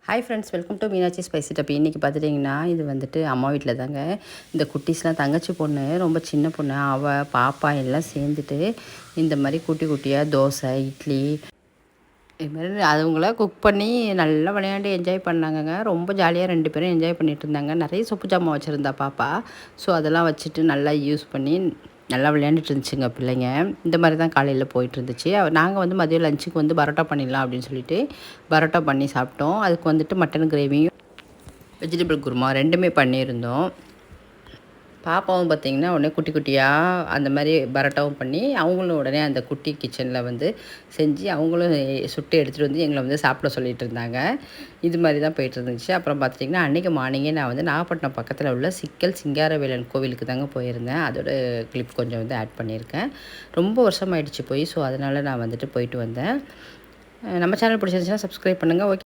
Hi friends, welcome to Meenakshi spicy டப்பி. இன்றைக்கி பார்த்துட்டிங்கன்னா இது வந்துட்டு அம்மா வீட்டில் தாங்க. இந்த குட்டீஸ்லாம் தங்கச்சி பொண்ணு ரொம்ப சின்ன பொண்ணு, அவள் பாப்பா எல்லாம் சேர்ந்துட்டு இந்த மாதிரி குட்டி குட்டியாக தோசை இட்லி இதுமாதிரி அதுங்கள குக் பண்ணி நல்லா விளையாண்டு என்ஜாய் பண்ணாங்கங்க. ரொம்ப ஜாலியாக 2 பேரும் என்ஜாய் பண்ணிகிட்டு இருந்தாங்க. நிறைய சொப்பு ஜாமான் வச்சுருந்தா பாப்பா. ஸோ அதெல்லாம் வச்சுட்டு நல்லா யூஸ் பண்ணி நல்லா விளையாண்டுட்டு இருந்துச்சுங்க பிள்ளைங்க. இந்த மாதிரி தான் காலையில் போயிட்டுருந்துச்சு. நாங்கள் வந்து மதியம் லஞ்சுக்கு வந்து பரோட்டா பண்ணிடலாம் அப்படின்னு சொல்லிட்டு பரோட்டா பண்ணி சாப்பிட்டோம். அதுக்கு வந்துட்டு மட்டன் கிரேவியும் வெஜிடபிள் குருமா 2மே பண்ணியிருந்தோம். பாப்பாவும் பார்த்திங்கன்னா உடனே குட்டி குட்டியாக அந்த மாதிரி பரோட்டாவும் பண்ணி அவங்களும் உடனே அந்த குட்டி கிச்சனில் வந்து செஞ்சு அவங்களும் சுட்டு எடுத்துகிட்டு வந்து எங்களை வந்து சாப்பிட சொல்லிட்டு இருந்தாங்க. இது மாதிரி தான் போயிட்டு இருந்துச்சு. அப்புறம் பார்த்துட்டிங்கன்னா அன்றைக்கி மார்னிங்கே நான் வந்து நாகப்பட்டினம் பக்கத்தில் உள்ள சிக்கல் சிங்காரவேலன் கோவிலுக்கு தாங்க போயிருந்தேன். அதோட கிளிப் கொஞ்சம் வந்து ஆட் பண்ணியிருக்கேன். ரொம்ப வருஷமாயிடுச்சு போய். ஸோ அதனால் நான் வந்துட்டு போயிட்டு வந்தேன். நம்ம சேனல் பிடிச்சிருந்துச்சுன்னா சப்ஸ்கிரைப் பண்ணுங்கள். ஓகே.